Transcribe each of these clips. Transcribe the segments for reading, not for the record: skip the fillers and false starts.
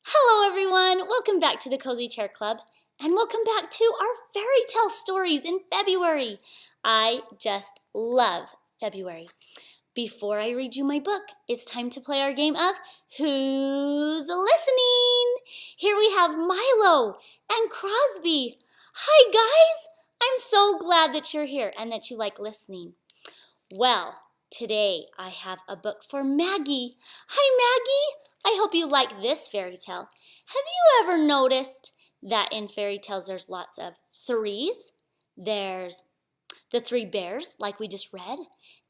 Hello everyone, welcome back to the Cozy Chair Club, and welcome back to our fairy tale stories in February. I just love February. Before I read you my book, it's time to play our game of Who's Listening? Here we have Milo and Crosby. Hi guys, I'm so glad that you're here and that you like listening. Well, today I have a book for Maggie. Hi Maggie! I hope you like this fairy tale. Have you ever noticed that in fairy tales there's lots of threes? There's the three bears, like we just read,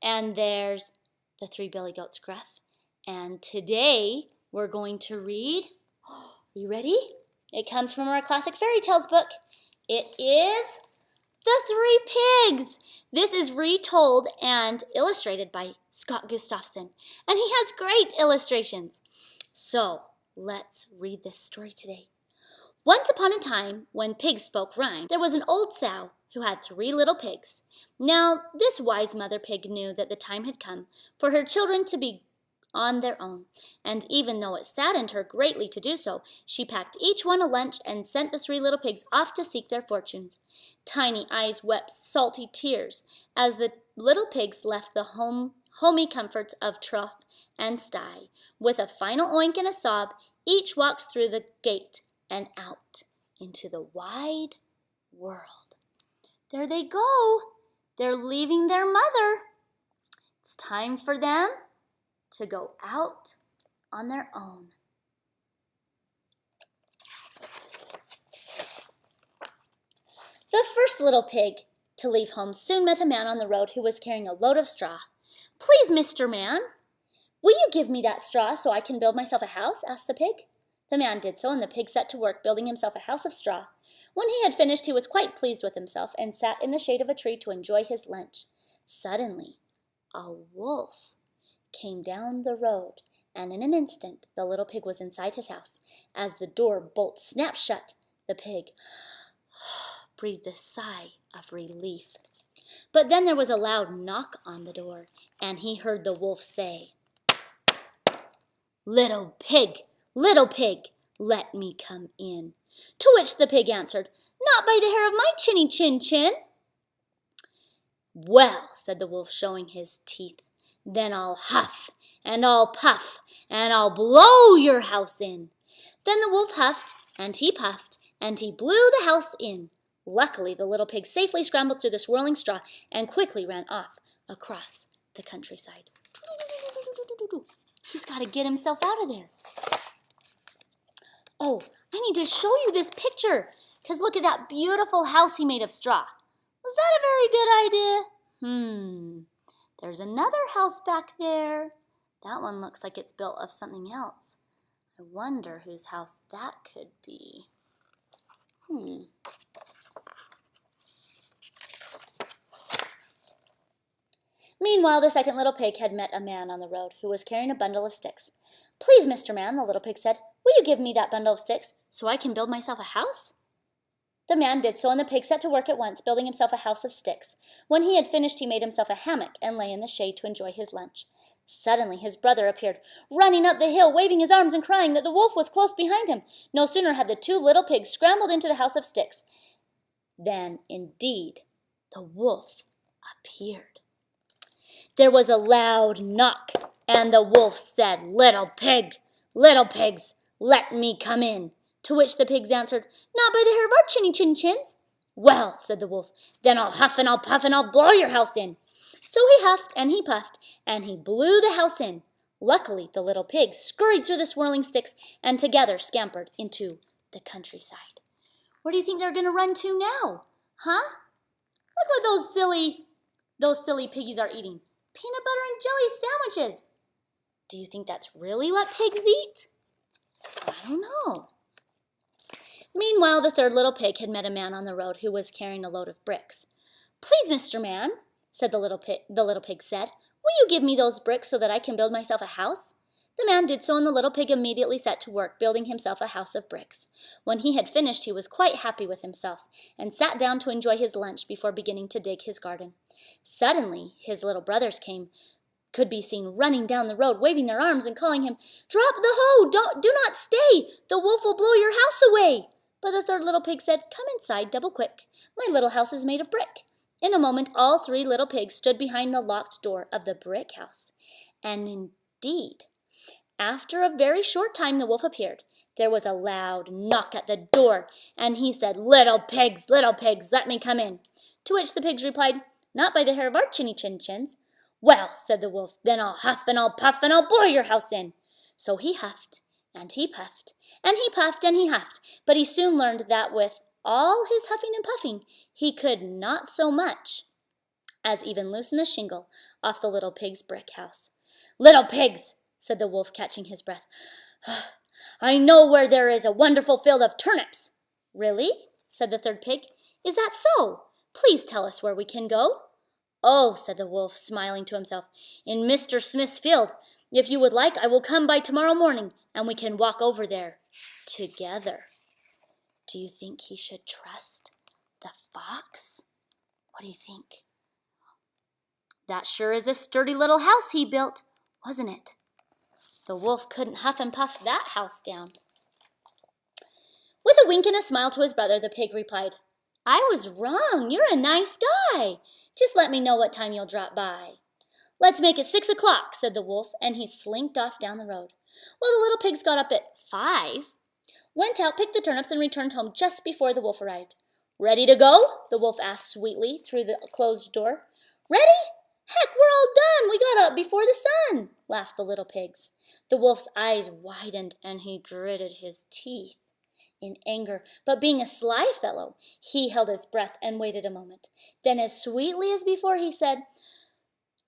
and there's the three billy goats gruff. And today we're going to read, are you ready? It comes from our classic fairy tales book. It is The Three Pigs. This is retold and illustrated by Scott Gustafson, and he has great illustrations. So, let's read this story today. Once upon a time, when pigs spoke rhyme, there was an old sow who had 3 little pigs. Now, this wise mother pig knew that the time had come for her children to be on their own, and even though it saddened her greatly to do so, she packed each one a lunch and sent the 3 little pigs off to seek their fortunes. Tiny eyes wept salty tears as the little pigs left the homey comforts of trough and sty. With a final oink and a sob, each walked through the gate and out into the wide world. There they go. They're leaving their mother. It's time for them to go out on their own. The first little pig to leave home soon met a man on the road who was carrying a load of straw. "Please, Mr. Man, will you give me that straw so I can build myself a house?" asked the pig. The man did so, and the pig set to work building himself a house of straw. When he had finished, he was quite pleased with himself and sat in the shade of a tree to enjoy his lunch. Suddenly, a wolf came down the road, and in an instant the little pig was inside his house. As the door bolt snapped shut, the pig breathed a sigh of relief. But then there was a loud knock on the door, and he heard the wolf say, little pig, let me come in." To which the pig answered, "Not by the hair of my chinny chin chin." "Well," said the wolf, showing his teeth, "then I'll huff, and I'll puff, and I'll blow your house in." Then the wolf huffed, and he puffed, and he blew the house in. Luckily, the little pig safely scrambled through the swirling straw and quickly ran off across the countryside. He's got to get himself out of there. Oh, I need to show you this picture, because look at that beautiful house he made of straw. Was that a very good idea? There's another house back there. That one looks like it's built of something else. I wonder whose house that could be. Meanwhile, the second little pig had met a man on the road who was carrying a bundle of sticks. "Please, Mr. Man," the little pig said, "will you give me that bundle of sticks so I can build myself a house?" The man did so, and the pig set to work at once, building himself a house of sticks. When he had finished, he made himself a hammock and lay in the shade to enjoy his lunch. Suddenly his brother appeared, running up the hill, waving his arms and crying that the wolf was close behind him. No sooner had the 2 little pigs scrambled into the house of sticks than, indeed, the wolf appeared. There was a loud knock, and the wolf said, little pigs, let me come in." To which the pigs answered, "Not by the hair of our chinny chin chins." "Well," said the wolf, "then I'll huff and I'll puff and I'll blow your house in." So he huffed and he puffed and he blew the house in. Luckily, the little pigs scurried through the swirling sticks and together scampered into the countryside. Where do you think they're going to run to now? Huh? Look what those silly piggies are eating. Peanut butter and jelly sandwiches. Do you think that's really what pigs eat? I don't know. Meanwhile, the third little pig had met a man on the road who was carrying a load of bricks. "Please, Mr. Man," said the little pig said, "will you give me those bricks so that I can build myself a house?" The man did so, and the little pig immediately set to work, building himself a house of bricks. When he had finished, he was quite happy with himself, and sat down to enjoy his lunch before beginning to dig his garden. Suddenly, his little brothers came could be seen running down the road, waving their arms and calling him, "Drop the hoe! Do not stay! The wolf will blow your house away!" But the third little pig said, "Come inside, double quick. My little house is made of brick." In a moment, all three little pigs stood behind the locked door of the brick house. And indeed, after a very short time, the wolf appeared. There was a loud knock at the door, and he said, little pigs, let me come in." To which the pigs replied, "Not by the hair of our chinny-chin-chins." "Well," said the wolf, "then I'll huff and I'll puff and I'll blow your house in." So he huffed, and he puffed, and he puffed, and he huffed, but he soon learned that with all his huffing and puffing, he could not so much as even loosen a shingle off the little pig's brick house. "Little pigs," said the wolf, catching his breath, "I know where there is a wonderful field of turnips." "Really?" said the third pig. "Is that so? Please tell us where we can go." "Oh," said the wolf, smiling to himself, "in Mr. Smith's field. If you would like, I will come by tomorrow morning, and we can walk over there together." Do you think he should trust the fox? What do you think? That sure is a sturdy little house he built, wasn't it? The wolf couldn't huff and puff that house down. With a wink and a smile to his brother, the pig replied, "I was wrong. You're a nice guy. Just let me know what time you'll drop by." "Let's make it 6 o'clock, said the wolf, and he slinked off down the road. Well, the little pigs got up at 5, went out, picked the turnips, and returned home just before the wolf arrived. "Ready to go?" the wolf asked sweetly through the closed door. "Ready? Heck, we're all done. We got up before the sun," laughed the little pigs. The wolf's eyes widened, and he gritted his teeth in anger, but being a sly fellow, he held his breath and waited a moment. Then, as sweetly as before, he said,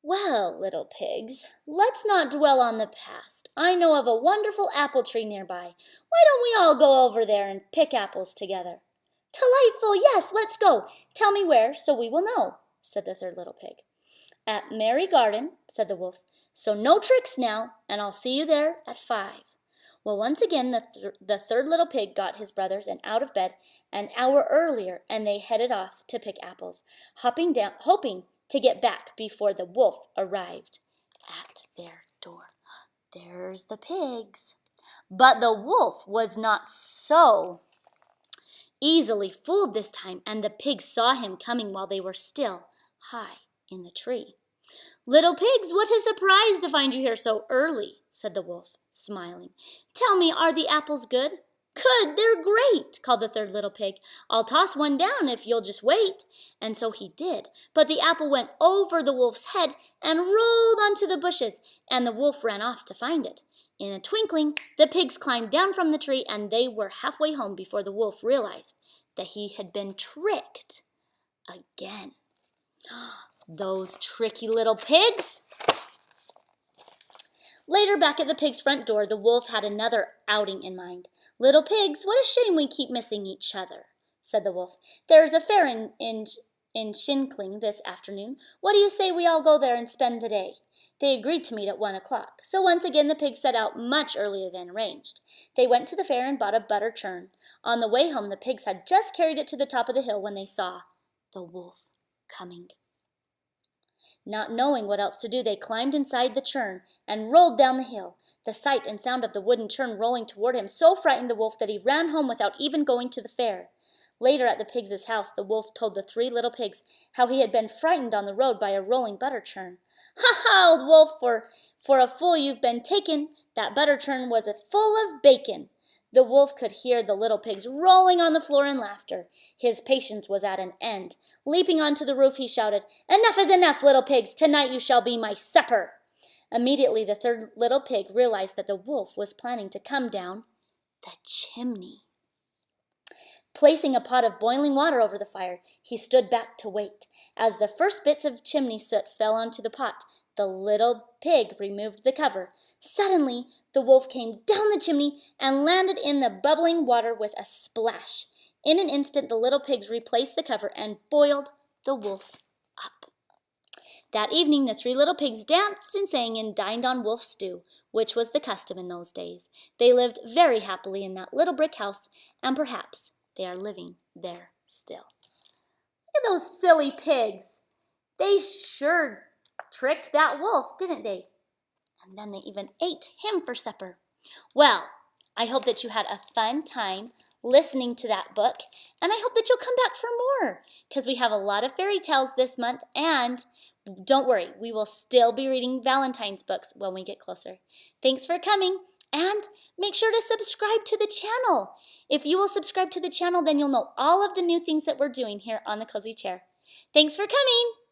"Well, little pigs, let's not dwell on the past. I know of a wonderful apple tree nearby. Why don't we all go over there and pick apples together?" "Delightful, yes, let's go. Tell me where, so we will know," said the third little pig. "At Merry Garden," said the wolf. "So no tricks now, and I'll see you there at 5. Well, once again, the third little pig got his brothers and out of bed an hour earlier, and they headed off to pick apples, hoping to get back before the wolf arrived at their door. There's the pigs. But the wolf was not so easily fooled this time, and the pigs saw him coming while they were still high in the tree. "Little pigs, what a surprise to find you here so early," said the wolf, smiling. "Tell me, are the apples good?" "Good, they're great," called the third little pig. "I'll toss one down if you'll just wait." And so he did, but the apple went over the wolf's head and rolled onto the bushes, and the wolf ran off to find it. In a twinkling, the pigs climbed down from the tree, and they were halfway home before the wolf realized that he had been tricked again. Those tricky little pigs! Later, back at the pig's front door, the wolf had another outing in mind. "Little pigs, what a shame we keep missing each other," said the wolf. "There's a fair in Shinkling this afternoon. What do you say we all go there and spend the day?" They agreed to meet at 1 o'clock, so once again the pigs set out much earlier than arranged. They went to the fair and bought a butter churn. On the way home, the pigs had just carried it to the top of the hill when they saw the wolf coming. Not knowing what else to do, they climbed inside the churn and rolled down the hill. The sight and sound of the wooden churn rolling toward him so frightened the wolf that he ran home without even going to the fair. Later at the pigs' house, the wolf told the 3 little pigs how he had been frightened on the road by a rolling butter churn. "Ha ha, old wolf, for a fool you've been taken. That butter churn was full of bacon." The wolf could hear the little pigs rolling on the floor in laughter. His patience was at an end. Leaping onto the roof, he shouted, "Enough is enough, little pigs. Tonight you shall be my supper." Immediately, the third little pig realized that the wolf was planning to come down the chimney. Placing a pot of boiling water over the fire, he stood back to wait. As the first bits of chimney soot fell onto the pot, the little pig removed the cover. Suddenly, the wolf came down the chimney and landed in the bubbling water with a splash. In an instant, the little pigs replaced the cover and boiled the wolf up. That evening, the 3 little pigs danced and sang and dined on wolf stew, which was the custom in those days. They lived very happily in that little brick house, and perhaps they are living there still. Look at those silly pigs. They sure tricked that wolf, didn't they? And then they even ate him for supper. Well, I hope that you had a fun time listening to that book, and I hope that you'll come back for more, because we have a lot of fairy tales this month, and don't worry, we will still be reading Valentine's books when we get closer. Thanks for coming, and make sure to subscribe to the channel. If you will subscribe to the channel, then you'll know all of the new things that we're doing here on the Cozy Chair. Thanks for coming.